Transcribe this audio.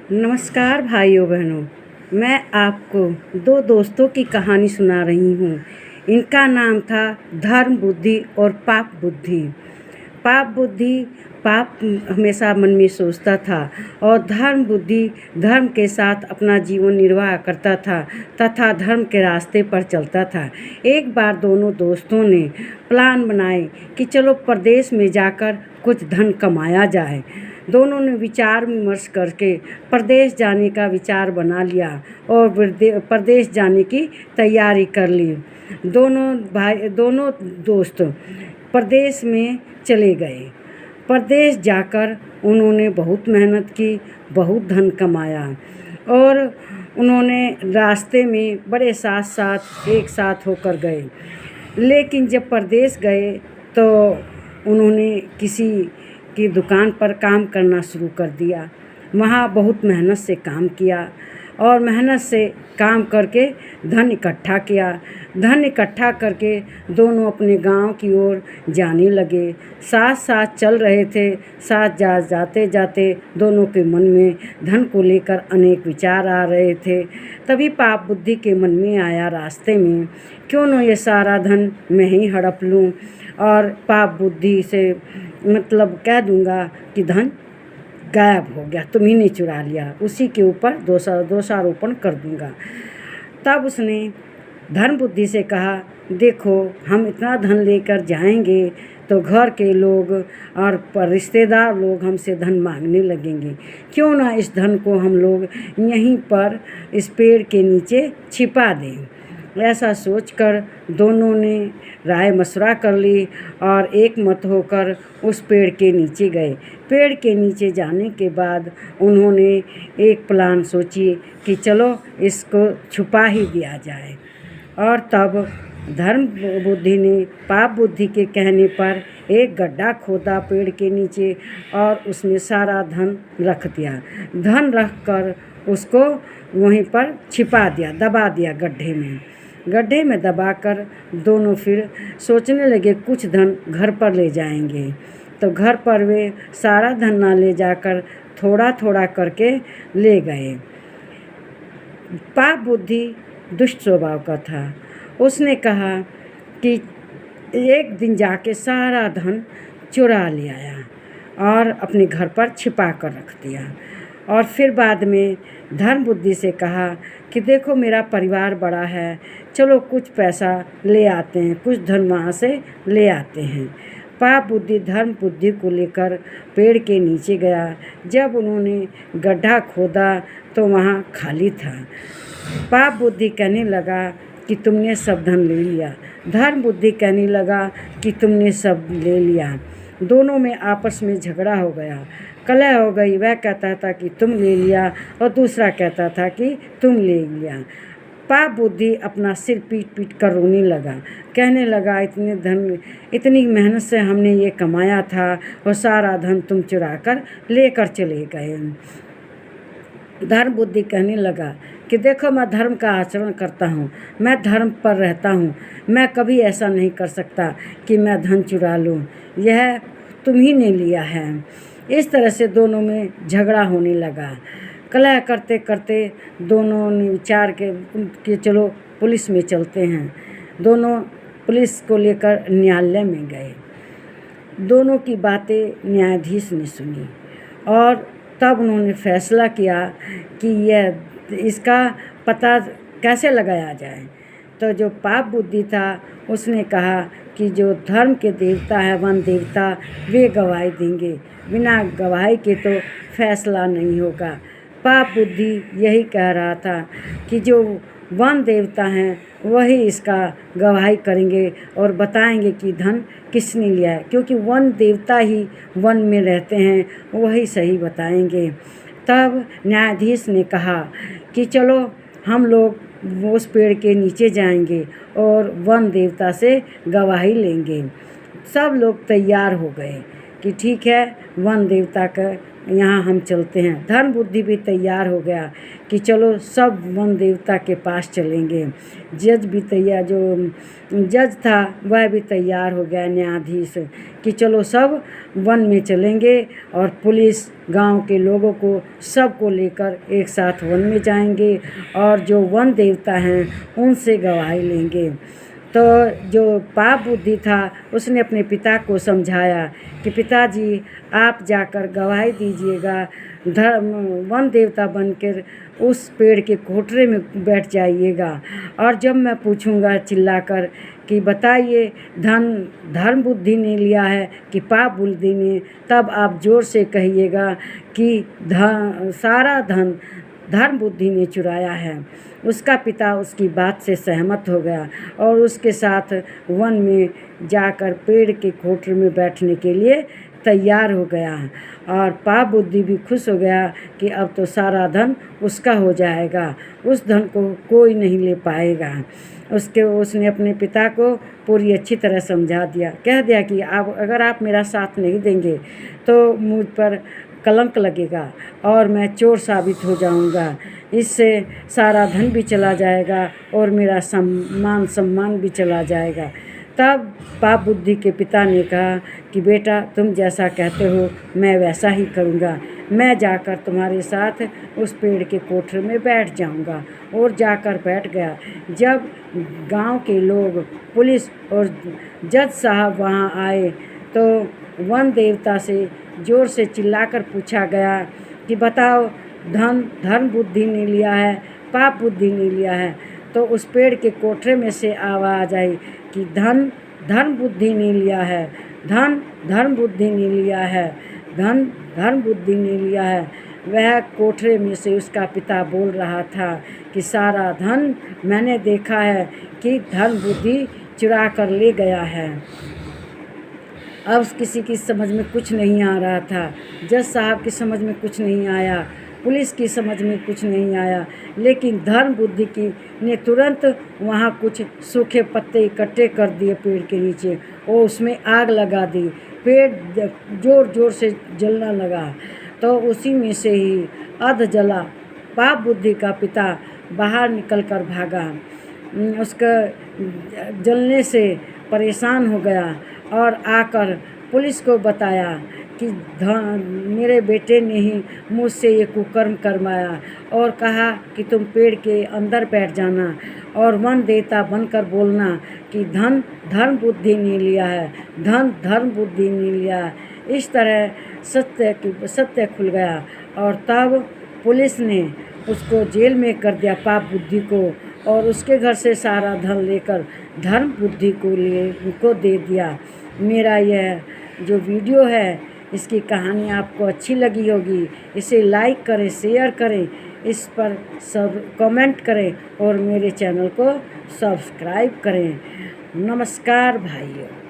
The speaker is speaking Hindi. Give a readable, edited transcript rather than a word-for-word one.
नमस्कार भाइयों बहनों। मैं आपको दो दोस्तों की कहानी सुना रही हूँ। इनका नाम था धर्म बुद्धि और पाप बुद्धि। पाप बुद्धि पाप हमेशा मन में सोचता था और धर्म बुद्धि धर्म के साथ अपना जीवन निर्वाह करता था तथा धर्म के रास्ते पर चलता था। एक बार दोनों दोस्तों ने प्लान बनाए कि चलो प्रदेश में जाकर कुछ धन कमाया जाए। दोनों ने विचार विमर्श करके प्रदेश जाने का विचार बना लिया और प्रदेश जाने की तैयारी कर ली। दोनों दोस्त प्रदेश में चले गए। प्रदेश जाकर उन्होंने बहुत मेहनत की, बहुत धन कमाया और उन्होंने रास्ते में बड़े साथ एक साथ होकर गए। लेकिन जब प्रदेश गए तो उन्होंने किसी की दुकान पर काम करना शुरू कर दिया। वहाँ बहुत मेहनत से काम किया और मेहनत से काम करके धन इकट्ठा किया। धन इकट्ठा करके दोनों अपने गांव की ओर जाने लगे। साथ साथ चल रहे थे। साथ जाते जाते दोनों के मन में धन को लेकर अनेक विचार आ रहे थे। तभी पाप बुद्धि के मन में आया रास्ते में, क्यों न ये सारा धन मैं ही हड़प लूँ और पाप बुद्धि से मतलब कह दूँगा कि धन गायब हो गया, तुम ही ने चुरा लिया, उसी के ऊपर दोषारोपण कर दूँगा। तब उसने धर्म बुद्धि से कहा, देखो हम इतना धन लेकर जाएंगे तो घर के लोग और रिश्तेदार लोग हमसे धन मांगने लगेंगे। क्यों ना इस धन को हम लोग यहीं पर इस पेड़ के नीचे छिपा दें। ऐसा सोचकर दोनों ने राय मशवरा कर ली और एक मत होकर उस पेड़ के नीचे गए। पेड़ के नीचे जाने के बाद उन्होंने एक प्लान सोची कि चलो इसको छुपा ही दिया जाए। और तब धर्म बुद्धि ने पाप बुद्धि के कहने पर एक गड्ढा खोदा पेड़ के नीचे और उसमें सारा धन रख दिया। धन रख कर उसको वहीं पर छिपा दिया, दबा दिया गड्ढे में दबाकर दोनों फिर सोचने लगे कुछ धन घर पर ले जाएंगे। तो घर पर वे सारा धन ना ले जाकर थोड़ा थोड़ा करके ले गए। पाप बुद्धि दुष्ट स्वभाव का था। उसने कहा कि एक दिन जाके सारा धन चुरा ले आया और अपने घर पर छिपा कर रख दिया। और फिर बाद में धर्म बुद्धि से कहा कि देखो मेरा परिवार बड़ा है, चलो कुछ पैसा ले आते हैं, कुछ धन वहाँ से ले आते हैं। पाप बुद्धि धर्म बुद्धि को लेकर पेड़ के नीचे गया। जब उन्होंने गड्ढा खोदा तो वहाँ खाली था। पाप बुद्धि कहने लगा कि तुमने सब धन ले लिया। धर्म बुद्धि कहने लगा कि तुमने सब ले लिया। दोनों में आपस में झगड़ा हो गया, कलह हो गई। वह कहता था कि तुम ले लिया और दूसरा कहता था कि तुम ले लिया। पाप बुद्धि अपना सिर पीट पीट कर रोने लगा, कहने लगा इतने धन, इतनी मेहनत से हमने ये कमाया था और सारा धन तुम चुरा कर लेकर चले गए। धर्म बुद्धि कहने लगा कि देखो मैं धर्म का आचरण करता हूँ, मैं धर्म पर रहता हूँ, मैं कभी ऐसा नहीं कर सकता कि मैं धन चुरा लूँ, यह तुम ही ने लिया है। इस तरह से दोनों में झगड़ा होने लगा। कलह करते करते दोनों ने विचार कि चलो पुलिस में चलते हैं। दोनों पुलिस को लेकर न्यायालय में गए। दोनों की बातें न्यायाधीश ने सुनी और तब उन्होंने फैसला किया कि इसका पता कैसे लगाया जाए। तो जो पाप बुद्धि था उसने कहा कि जो धर्म के देवता है, वन देवता, वे गवाही देंगे, बिना गवाही के तो फैसला नहीं होगा। पाप बुद्धि यही कह रहा था कि जो वन देवता हैं वही इसका गवाही करेंगे और बताएंगे कि धन किसने लिया है, क्योंकि वन देवता ही वन में रहते हैं, वही सही बताएंगे। तब न्यायाधीश ने कहा कि चलो हम लोग उस पेड़ के नीचे जाएंगे और वन देवता से गवाही लेंगे। सब लोग तैयार हो गए कि ठीक है, वन देवता का यहाँ हम चलते हैं। धर्म बुद्धि भी तैयार हो गया कि चलो सब वन देवता के पास चलेंगे। जज भी तैयार, जो जज था वह भी तैयार हो गया, न्यायाधीश, कि चलो सब वन में चलेंगे और पुलिस गांव के लोगों को सबको लेकर एक साथ वन में जाएंगे और जो वन देवता हैं उनसे गवाही लेंगे। तो जो पाप बुद्धि था उसने अपने पिता को समझाया कि पिताजी आप जाकर गवाही दीजिएगा, धर्म वन देवता बनकर उस पेड़ के कोठरे में बैठ जाइएगा और जब मैं पूछूंगा चिल्लाकर कि बताइए धर्म बुद्धि ने लिया है कि पाप बुद्धि ने, तब आप ज़ोर से कहिएगा कि सारा धन धर्म बुद्धि ने चुराया है। उसका पिता उसकी बात से सहमत हो गया और उसके साथ वन में जाकर पेड़ के कोठरे में बैठने के लिए तैयार हो गया और पाप बुद्धि भी खुश हो गया कि अब तो सारा धन उसका हो जाएगा, उस धन को कोई नहीं ले पाएगा। उसने अपने पिता को पूरी अच्छी तरह समझा दिया, कह दिया कि अगर आप मेरा साथ नहीं देंगे तो मुझ पर कलंक लगेगा और मैं चोर साबित हो जाऊंगा, इससे सारा धन भी चला जाएगा और मेरा सम्मान भी चला जाएगा। तब पाप बुद्धि के पिता ने कहा कि बेटा तुम जैसा कहते हो मैं वैसा ही करूँगा, मैं जाकर तुम्हारे साथ उस पेड़ के कोठरे में बैठ जाऊँगा। और जाकर बैठ गया। जब गांव के लोग, पुलिस और जज साहब वहाँ आए तो वन देवता से ज़ोर से चिल्लाकर पूछा गया कि बताओ धर्म बुद्धि ने लिया है, पाप बुद्धि ने लिया है। तो उस पेड़ के कोठरे में से आवाज़ आई कि धर्म बुद्धि ने लिया है, धर्म बुद्धि ने लिया है, धर्म बुद्धि ने लिया है। वह कोठरे में से उसका पिता बोल रहा था कि सारा धन मैंने देखा है कि धर्म बुद्धि चुरा कर ले गया है। अब किसी की समझ में कुछ नहीं आ रहा था, जज साहब की समझ में कुछ नहीं आया, पुलिस की समझ में कुछ नहीं आया, लेकिन धर्म बुद्धि की ने तुरंत वहाँ कुछ सूखे पत्ते इकट्ठे कर दिए पेड़ के नीचे और उसमें आग लगा दी। पेड़ जोर जोर से जलने लगा तो उसी में से ही अध जला पाप बुद्धि का पिता बाहर निकल कर भागा। उसका जलने से परेशान हो गया और आकर पुलिस को बताया कि मेरे बेटे ने ही मुझसे ये कुकर्म करवाया और कहा कि तुम पेड़ के अंदर बैठ जाना और वन देवता बनकर बोलना कि धर्म बुद्धि ने लिया है, धर्म बुद्धि ने लिया है। इस तरह सत्य खुल गया और तब पुलिस ने उसको जेल में कर दिया, पाप बुद्धि को, और उसके घर से सारा धन लेकर धर्म बुद्धि को दे दिया। मेरा यह जो वीडियो है इसकी कहानी आपको अच्छी लगी होगी, इसे लाइक करें, शेयर करें, इस पर सब कमेंट करें और मेरे चैनल को सब्सक्राइब करें। नमस्कार भाइयों।